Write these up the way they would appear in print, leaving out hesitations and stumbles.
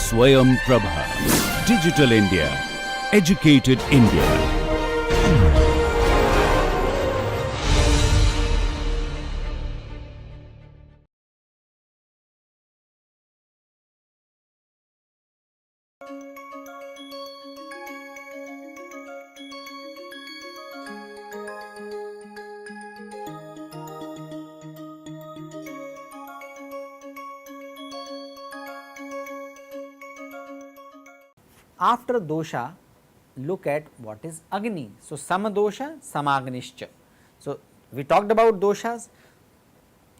Swayam Prabha. Digital India. Educated India. After dosha, look at what is Agni. So, Samadosha, Samagnischa. So, we talked about doshas.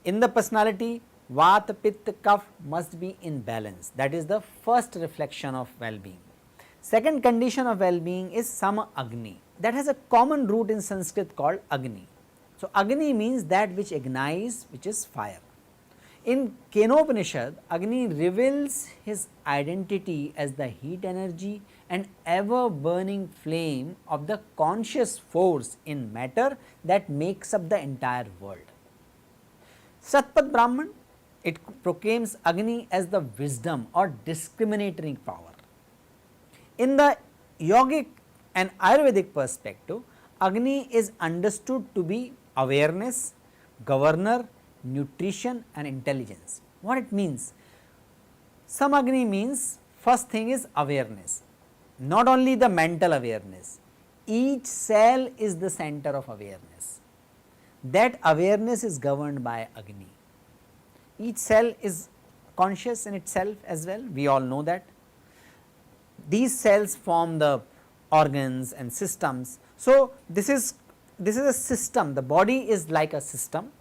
In the personality, Vata, Pitta, Kapha must be in balance. That is the first reflection of well-being. Second condition of well-being is Sama Agni. That has a common root in Sanskrit called Agni. So, Agni means that which ignites, which is fire. In Kenopanishad, Agni reveals his identity as the heat energy and ever burning flame of the conscious force in matter that makes up the entire world. Satpat Brahman, it proclaims Agni as the wisdom or discriminating power. In the yogic and Ayurvedic perspective, Agni is understood to be awareness, governor, nutrition and intelligence. What it means? Samagni means first thing is awareness, not only the mental awareness, each cell is the center of awareness. That awareness is governed by Agni. Each cell is conscious in itself as well, we all know that. These cells form the organs and systems. So, this is a system, the body is like a system.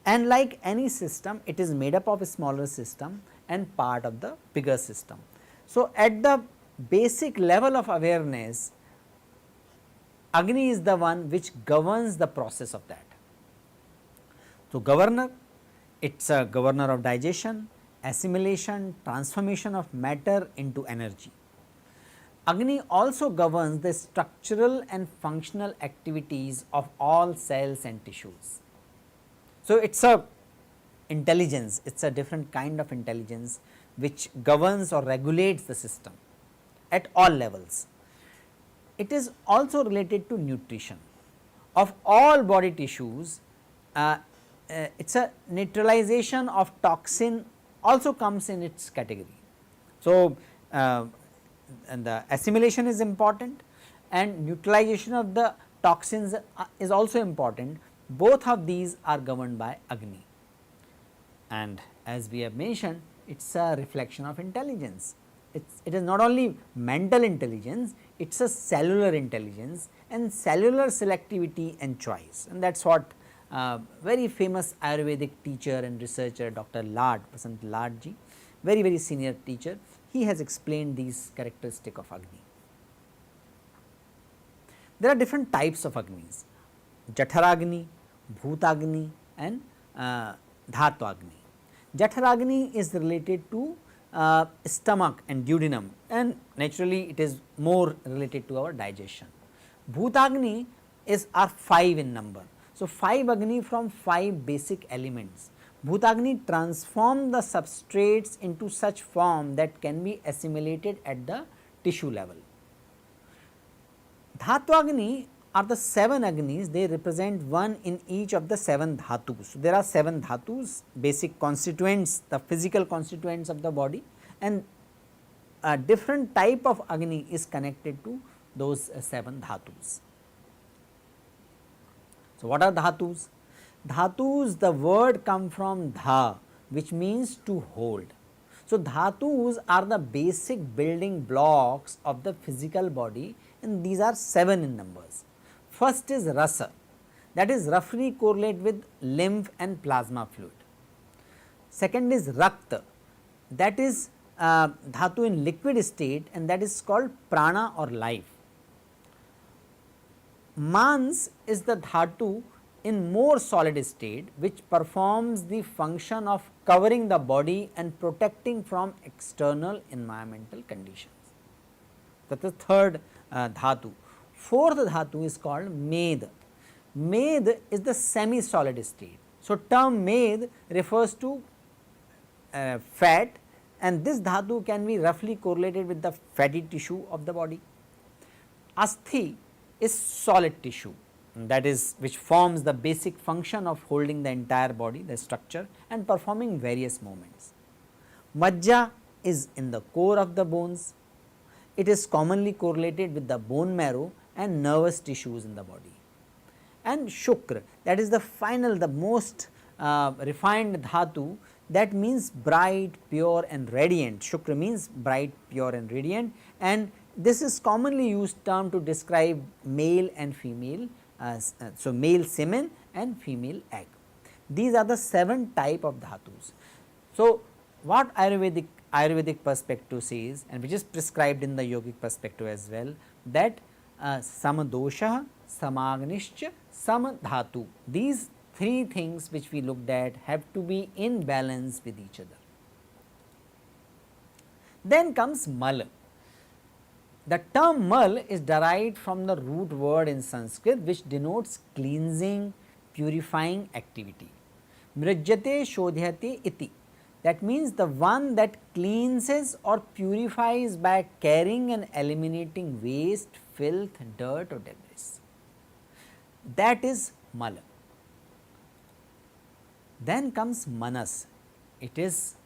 And like any system, it is made up of a smaller system and part of the bigger system. So, at the basic level of awareness, Agni is the one which governs the process of that. So, governor, it is a governor of digestion, assimilation, transformation of matter into energy. Agni also governs the structural and functional activities of all cells and tissues. So, it is a intelligence, it is a different kind of intelligence which governs or regulates the system at all levels. It is also related to nutrition of all body tissues. It is a neutralization of toxin also comes in its category. So, and the assimilation is important and neutralization of the toxins is also important. Both of these are governed by Agni, and as we have mentioned, it is a reflection of intelligence. It is not only mental intelligence, it is a cellular intelligence and cellular selectivity and choice, and that is what very famous Ayurvedic teacher and researcher Dr. Lad, Vasant Lad ji, very senior teacher, he has explained these characteristics of Agni. There are different types of Agnis, Jatharagni, Bhutagni and Dhatwagni. Jatharagni is related to stomach and duodenum, and naturally it is more related to our digestion. Bhutagni are 5 in number. So, 5 Agni from 5 basic elements. Bhutagni transform the substrates into such form that can be assimilated at the tissue level. Dhatwagni are the 7 Agnis, they represent one in each of the 7 dhatus. So, there are 7 dhatus, basic constituents, the physical constituents of the body, and a different type of Agni is connected to those 7 dhatus. So, what are dhatus? Dhatus, the word come from dha, which means to hold. So, dhatus are the basic building blocks of the physical body, and these are 7 in numbers. First is rasa, that is roughly correlate with lymph and plasma fluid. Second is rakta, that is dhatu in liquid state, and that is called prana or life. Mans is the dhatu in more solid state, which performs the function of covering the body and protecting from external environmental conditions. That is third dhatu. Fourth dhatu is called med. Med is the semi solid state. So, term med refers to fat and this dhatu can be roughly correlated with the fatty tissue of the body. Asthi is solid tissue, that is which forms the basic function of holding the entire body, the structure, and performing various movements. Majja is in the core of the bones. It is commonly correlated with the bone marrow and nervous tissues in the body. And Shukra, that is the final, the most refined dhatu, that means bright, pure and radiant. Shukra means bright, pure and radiant, and this is commonly used term to describe male and female, so male semen and female egg. These are the 7 type of dhatus. So, what Ayurvedic perspective says, and which is prescribed in the yogic perspective as well, that samadosha, samagnischa, samadhatu, these 3 things which we looked at have to be in balance with each other. Then comes mal. The term mal is derived from the root word in Sanskrit which denotes cleansing, purifying activity. Mrajyate shodhyate iti, that means the one that cleanses or purifies by carrying and eliminating waste, filth, dirt or debris. That is mala. Then comes manas. It is,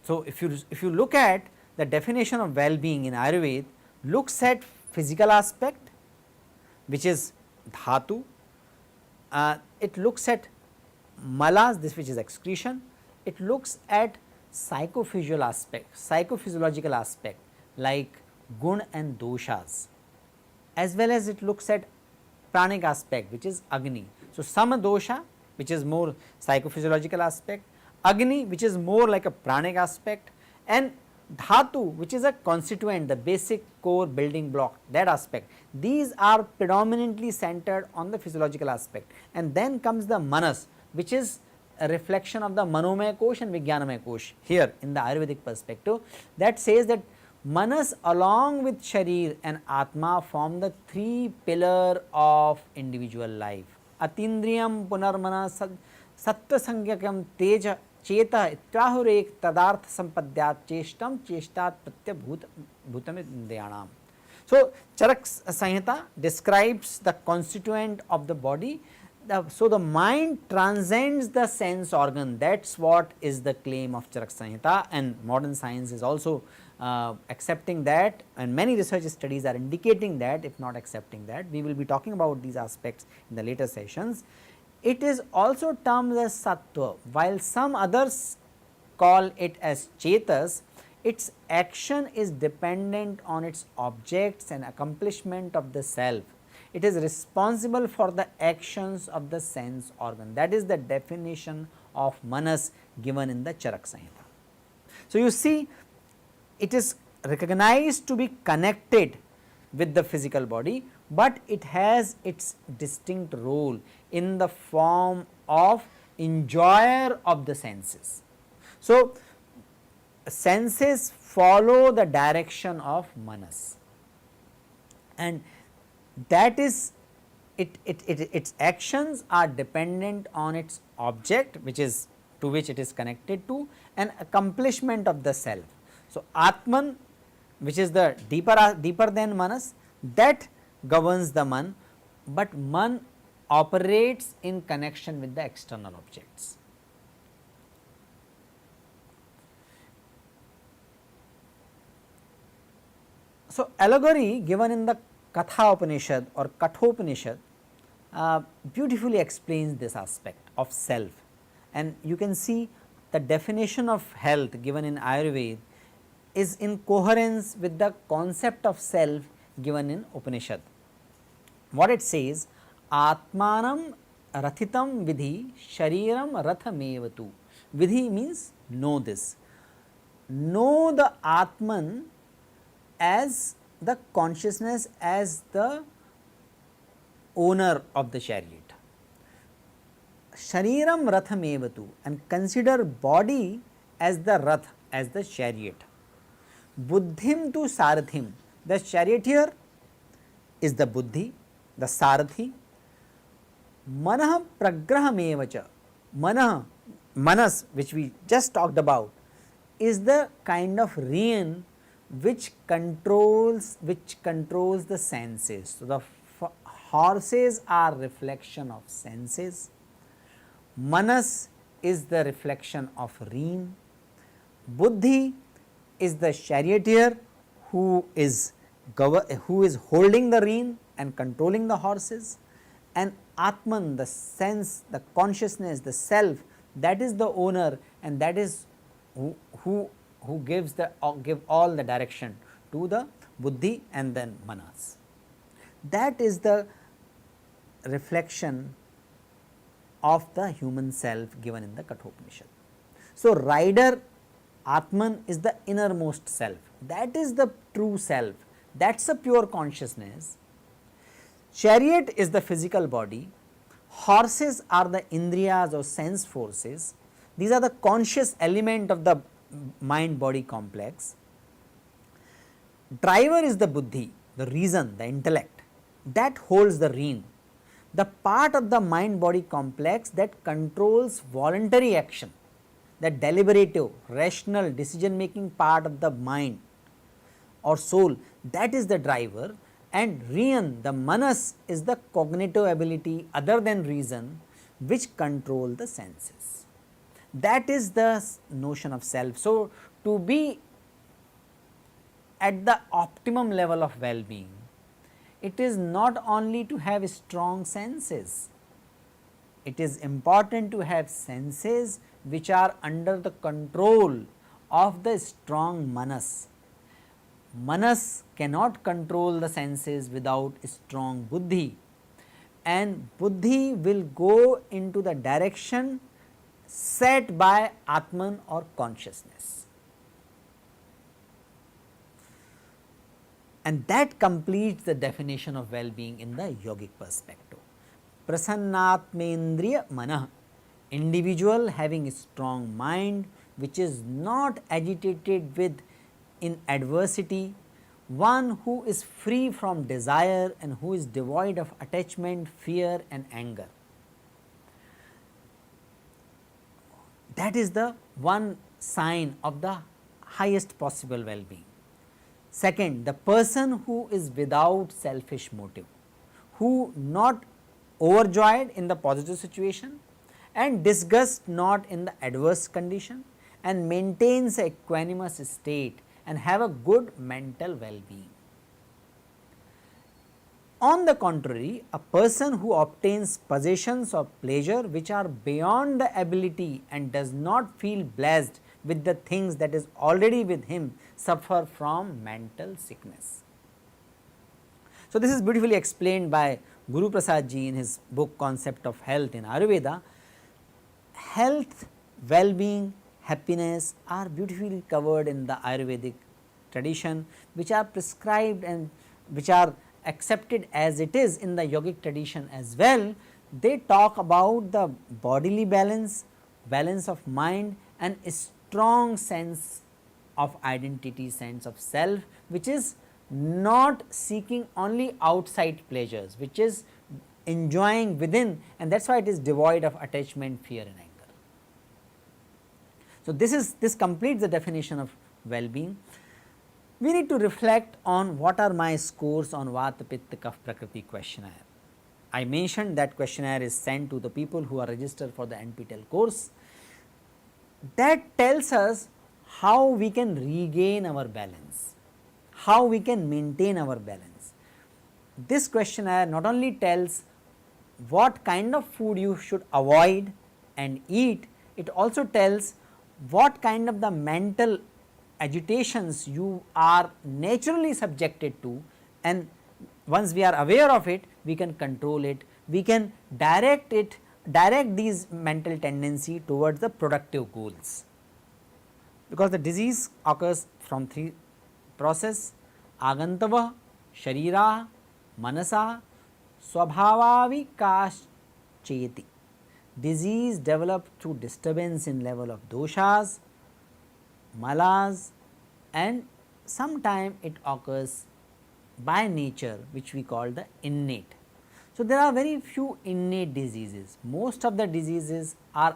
so if you look at the definition of well-being in Ayurveda, looks at physical aspect which is dhatu, it looks at malas, this which is excretion, it looks at psychophysiological aspect like gun and doshas, as well as it looks at pranic aspect which is agni. So, samadosha which is more psychophysiological aspect, agni which is more like a pranic aspect, and dhatu which is a constituent, the basic core building block, that aspect. These are predominantly centered on the physiological aspect, and then comes the manas which is a reflection of the manomaya kosh and vijnanamaya kosh here in the Ayurvedic perspective, that says that manas along with sharir and atma form the 3 pillar of individual life. Atindriyam punarmana sattva sangyakam teja cheta ityahurek tadartha sampadhyat cheshtam cheshtat pratyabhut bhutam indriyanam. So, Charak Samhita describes the constituent of the body. So, the mind transcends the sense organ, that is what is the claim of Charak Samhita, and modern science is also accepting that, and many research studies are indicating that, if not accepting that. We will be talking about these aspects in the later sessions. It is also termed as sattva, while some others call it as chetas. Its action is dependent on its objects and accomplishment of the self. It is responsible for the actions of the sense organ. That is the definition of manas given in the Charak Samhita. So, you see, it is recognized to be connected with the physical body, but it has its distinct role in the form of enjoyer of the senses. So, senses follow the direction of manas, and that is its actions are dependent on its object, which is to which it is connected to, and accomplishment of the self. So, Atman, which is the deeper than manas, that governs the man, but man operates in connection with the external objects. So, allegory given in the Katha Upanishad or Kathopanishad beautifully explains this aspect of self, and you can see the definition of health given in Ayurveda is in coherence with the concept of self given in Upanishad. What it says, Atmanam rathitam vidhi shariram rathamevatu. Vidhi means know this. Know the Atman as the consciousness, as the owner of the chariot. Shariram rathamevatu, and consider body as the rath, as the chariot. Buddhim tu sarathim, the charioteer is the buddhi, the sarathi. Manah pragrahamevacha, manas which we just talked about is the kind of rein which controls the senses. So, the horses are reflection of senses, manas is the reflection of rein, buddhi is the charioteer who is holding the rein and controlling the horses, and atman, the sense, the consciousness, the self, that is the owner, and that is who gives give all the direction to the buddhi and then manas. That is the reflection of the human self given in the Kathopanishad. So, rider Atman is the innermost self, that is the true self, that is a pure consciousness. Chariot is the physical body, horses are the indriyas or sense forces, these are the conscious element of the mind body complex. Driver is the buddhi, the reason, the intellect, that holds the rein, the part of the mind body complex that controls voluntary action, the deliberative, rational, decision making part of the mind or soul, that is the driver, and rein, the manas, is the cognitive ability other than reason which control the senses. That is the notion of self. So, to be at the optimum level of well-being, it is not only to have strong senses, it is important to have senses which are under the control of the strong manas. Manas cannot control the senses without strong buddhi, and buddhi will go into the direction set by Atman or consciousness, and that completes the definition of well-being in the yogic perspective. Prasannatmendriya manah, individual having a strong mind which is not agitated with in adversity, one who is free from desire and who is devoid of attachment, fear and anger. That is the one sign of the highest possible well-being. Second, the person who is without selfish motive, who not overjoyed in the positive situation and disgust not in the adverse condition, and maintains a equanimous state and have a good mental well-being. On the contrary, a person who obtains possessions of pleasure which are beyond the ability and does not feel blessed with the things that is already with him suffer from mental sickness. So, this is beautifully explained by Guru Prasad ji in his book Concept of Health in Ayurveda. Health, well-being, happiness are beautifully covered in the Ayurvedic tradition, which are prescribed and which are accepted as it is in the yogic tradition as well. They talk about the bodily balance, balance of mind and a strong sense of identity, sense of self, which is not seeking only outside pleasures, which is enjoying within, and that is why it is devoid of attachment, fear and anger. So, this completes the definition of well-being. We need to reflect on what are my scores on Vata Pitta Kapha Prakriti questionnaire. I mentioned that questionnaire is sent to the people who are registered for the NPTEL course. That tells us how we can regain our balance, how we can maintain our balance. This questionnaire not only tells what kind of food you should avoid and eat, it also tells what kind of the mental agitations you are naturally subjected to, and once we are aware of it, we can control it, we can direct these mental tendency towards the productive goals. Because the disease occurs from three process: agantava, sharira, manasa, swabhavavikashcheti. Disease developed through disturbance in level of doshas, malas, and sometime it occurs by nature, which we call the innate. So, there are very few innate diseases. Most of the diseases are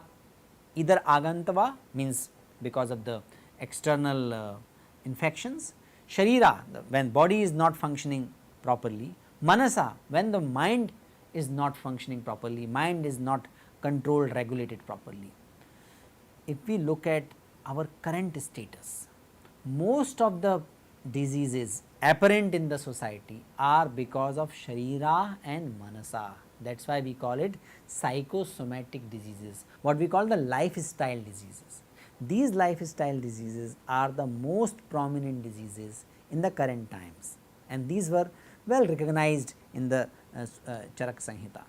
either agantava, means because of the external infections, Sharira, when body is not functioning properly, Manasa, when the mind is not functioning properly, mind is not controlled, regulated properly. If we look at our current status, most of the diseases apparent in the society are because of Sharira and Manasa. That is why we call it psychosomatic diseases, what we call the lifestyle diseases. These lifestyle diseases are the most prominent diseases in the current times, and these were well recognized in the Charak Samhita.